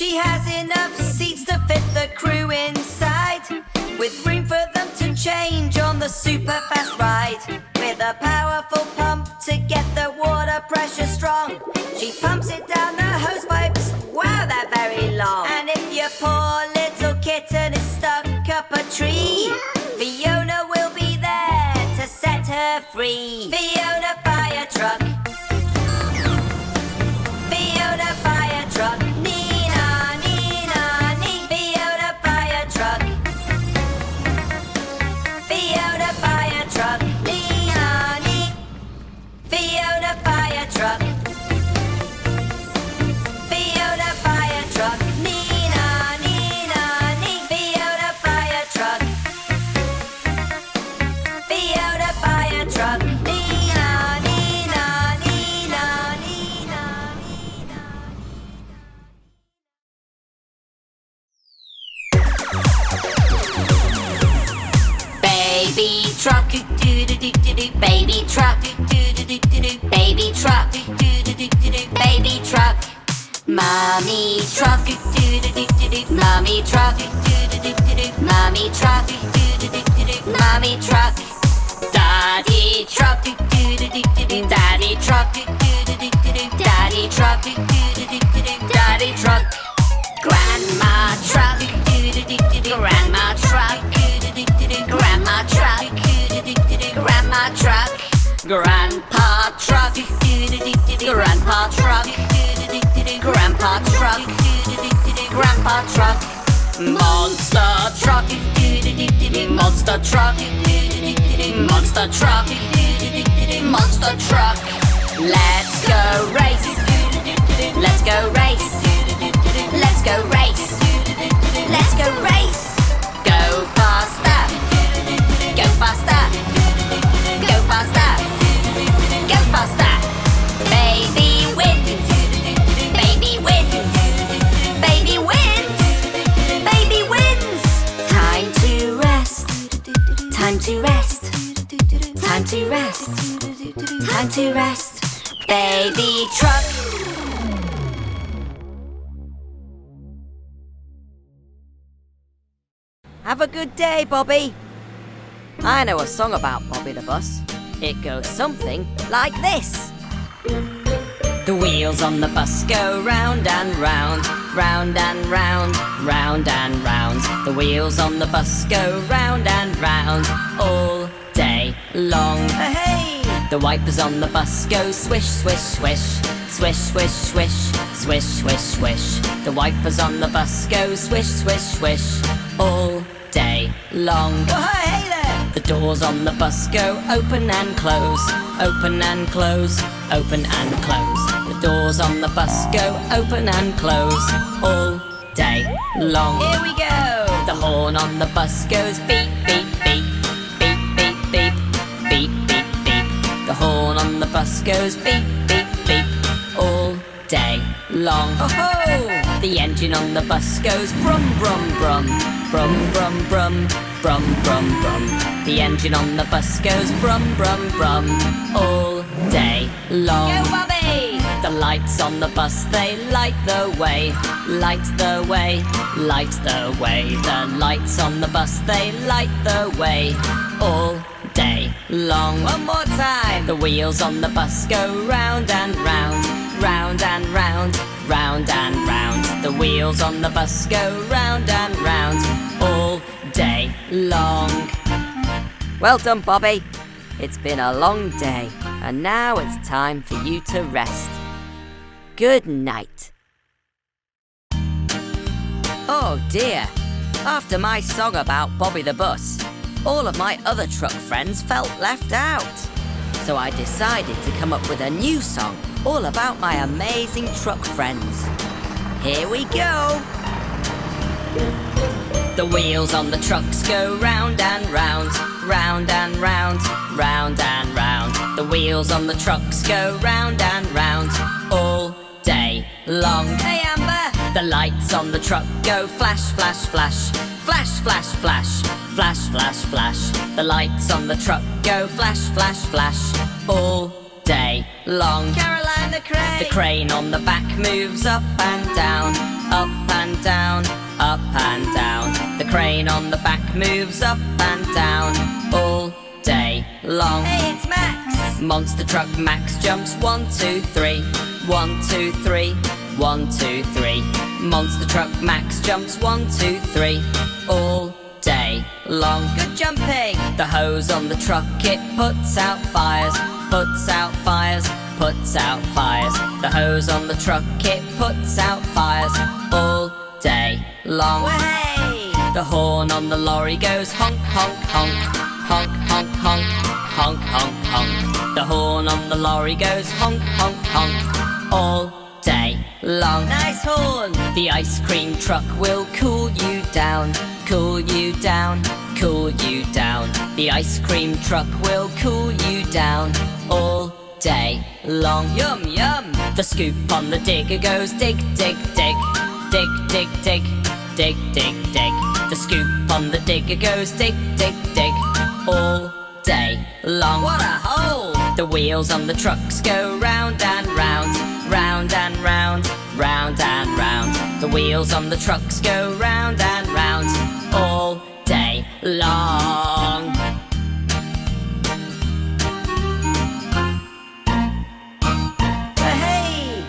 She has enough seats to fit the crew inside, with room for them to change on the super fast ride. With a powerful pump to get the water pressure strong, she pumps it down the hose pipes, wow, they're very long. And if your poor little kitten is stuck up a tree, Fiona will be there to set her free. Fiona fire truck, Fiona fire truck, Nina, Nina, Nina. Fiona fire truck, Fiona fire truck, Nina, Nina. Fiona fire truck, Fiona fire truck, Nina, Nina, Nina. Fiona fire truck, Fiona fire truck, Nina, Nina, Nina, Nina, Nina. Baby truck, baby truck, baby truck, baby truck. Mommy truck, mommy truck, mommy truck, mommy truck. Daddy truck, daddy truck, daddy truck, daddy truck. Grandma truck, grandma truck, grandma truck, grandma truck. Grandpa truck, grandpa truck, grandpa truck, grandpa truck. Monster truck, monster truck, monster truck, monster truck. Let's go race, let's go race, let's go race, let's go race. Go faster, go faster, go faster, go faster. Baby wins, baby wins, baby wins, baby wins. Time to rest, time to rest, time to rest, time to rest. Baby truck. Have a good day, Bobby. I know a song about Bobby the Bus. It goes something like this. The wheels on the bus go round and round, round and round, round and round. The wheels on the bus go round and round all day long. Hey! The wipers on the bus go swish, swish, swish, swish, swish, swish, swish, swish, swish. The wipers on the bus go swish, swish, swish all day long. Oh, hey there! The doors on the bus go open and close, open and close, open and close. The doors on the bus go open and close all day long. Here we go! The horn on the bus goes beep, beep, beep, beep, beep, beep, beep, beep, beep. The horn on the bus goes beep, beep, beep all day long. Oh-ho! The engine on the bus goes brum, brum, brum, brum, brum, brum, brum, brum, brum. The engine on the bus goes brum, brum, brum all day long. Go, Bobby! The lights on the bus, they light the way, light the way, light the way. The lights on the bus, they light the way all day long. One more time! The wheels on the bus go round and round, round and round, round and round. The wheels on the bus go round and round all day long. Well done, Bobby. It's been a long day, and now it's time for you to rest. Good night. Oh dear, after my song about Bobby the Bus, all of my other truck friends felt left out. So I decided to come up with a new song all about my amazing truck friends. Here we go. The wheels on the trucks go round and round, round and round, round and round. The wheels on the trucks go round and round all day long. Hey Amber! The lights on the truck go flash, flash, flash, flash, flash, flash, flash, flash, flash. The lights on the truck go flash, flash, flash all day long. Caroline the crane! The crane on the back moves up and down, up and down, up and down. The crane on the back moves up and down all day long. Hey, it's Max! Monster truck Max jumps 1, 2, 3. 1, 2, 3. 1, 2, 3. Monster truck Max jumps 1, 2, 3 all day long. Good jumping! The hose on the truck, it puts out fires, puts out fires, puts out fires. The hose on the truck, it puts out fires all day long. Way! The horn on the lorry goes honk, honk, honk, honk, honk, honk, honk, honk, honk. The horn on the lorry goes honk, honk, honk all day long. Nice horn! The ice cream truck will cool you down, cool you down, cool you down. The ice cream truck will cool you down all day long. Yum, yum! The scoop on the digger goes dig, dig, dig, dig, dig, dig, dig, dig, dig. The scoop on the digger goes dig, dig, dig all day long. What a hole! The wheels on the trucks go round and round, round and round, round and round. The wheels on the trucks go round and round all day long. Hey!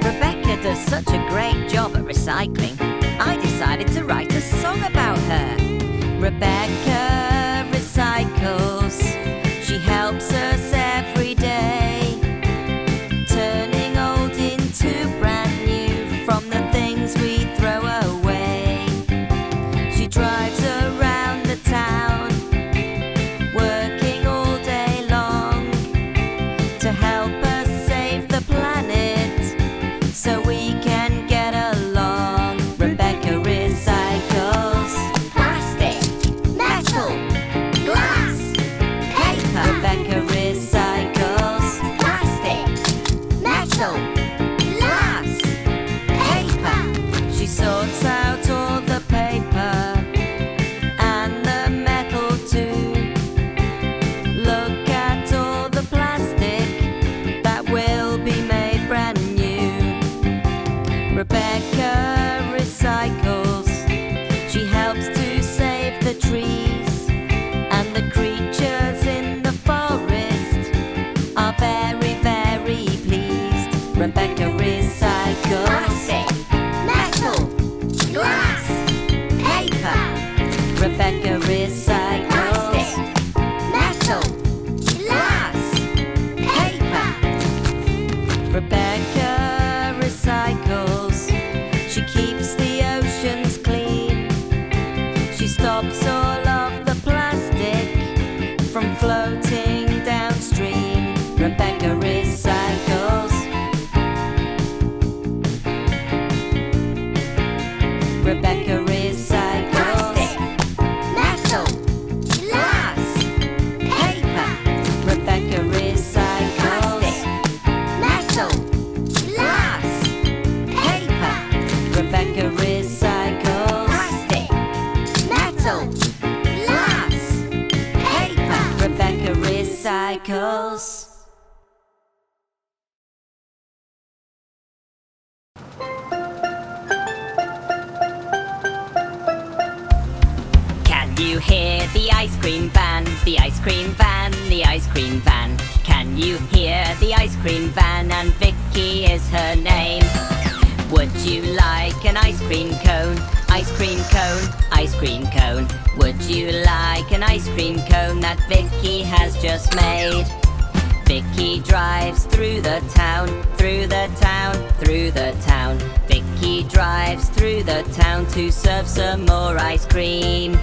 Rebecca does such a great job at recycling. I decided to write a song about her. Rebecca recycles. She helps us every day, turning old into brand new from the things we throw away. She drives around the town, working all day long to help us save the planet so we can get along. Rebecca recycles plastic, metal, glass, paper. Rebecca recycles plastic, metal, glass, paper. She sorts out all the paper and the metal too. Look at all the plastic that will be made brand new. Rebecca recycles. She helps to save the trees, and the creatures in the forest are very, very pleased. Rebecca recycles plastic, metal, glass, paper. Rebecca recycles plastic, metal, glass, paper. Rebecca recycles. She keeps the oceans clean. She stops all of the plastic from floating downstream. Rebecca recycles. Rebecca recycles plastic, metal, glass, paper. Rebecca recycles plastic, metal, glass, paper. Rebecca recycles plastic, metal, glass, paper. Rebecca recycles. Can you hear the ice cream van? The ice cream van, the ice cream van. Can you hear the ice cream van? And Vicky is her name. Would you like an ice cream cone? Ice cream cone, ice cream cone. Would you like an ice cream cone that Vicky has just made? Vicky drives through the town, through the town, through the town. Vicky drives through the town to serve some more ice cream.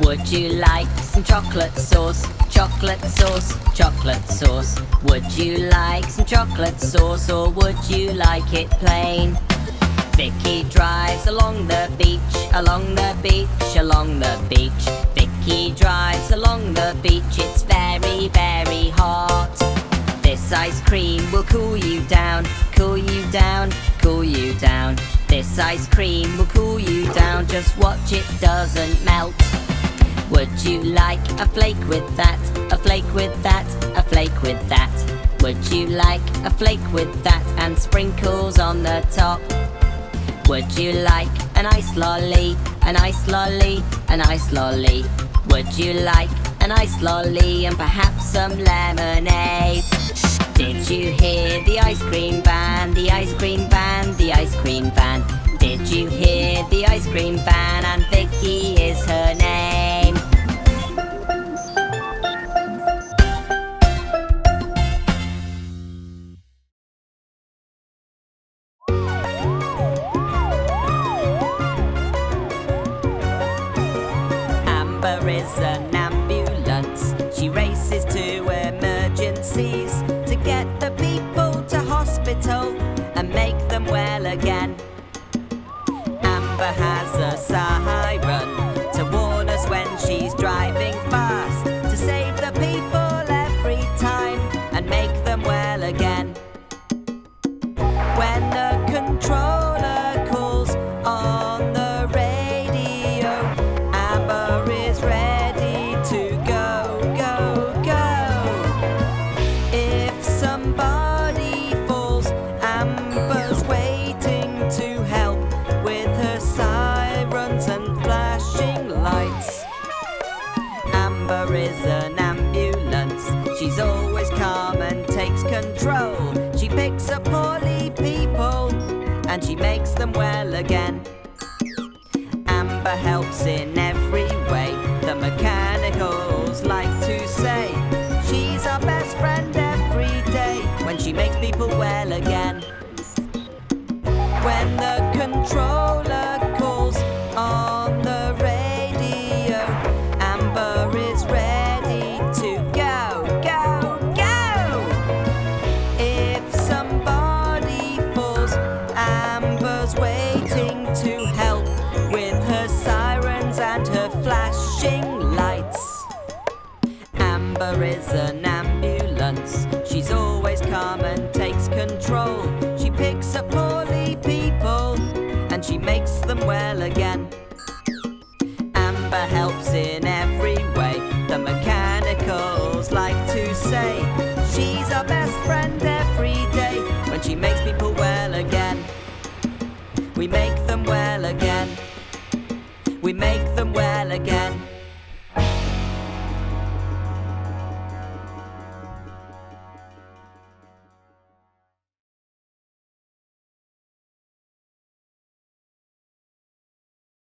Would you like some chocolate sauce? Chocolate sauce, chocolate sauce. Would you like some chocolate sauce, or would you like it plain? Vicky drives along the beach, along the beach, along the beach. Vicky drives along the beach, it's very, very hot. This ice cream will cool you down, cool you down, cool you down. This ice cream will cool you down, just watch it doesn't melt. Would you like a flake with that, a flake with that, a flake with that? Would you like a flake with that and sprinkles on the top? Would you like an ice lolly, an ice lolly, an ice lolly? Would you like an ice lolly and perhaps some lemonade? Did you hear the ice cream van, the ice cream van, the ice cream van? Did you hear the ice cream van, and Vicky is her name? Amber is an ambulance. She races to emergencies to get the people to hospital and make them well again. Amber has a siren to warn us when she's driving fast, to save the people every time and make them well again. When the controller calls on the radio, Amber is ready to go, go, go. If somebody falls, Amber's waiting to help with her sirens and flashing lights. Amber is an ambulance. She's always calm and takes control. She picks up poorly people and she makes them well again. Amber helps in every way, the mechanicals like to say. She's our best friend every day when she makes people well again. When the controller calls on the radio, Amber is ready to go, go, go. If somebody falls, Amber's waiting to help with her sirens and her flashing lights. Amber is an ambulance. She's always calm and takes control. She picks up poorly people and she makes them well again. Amber helps in every way, the mechanicals like to say. She's our best friend every day when she makes people well again. We make them well again. We make them well again.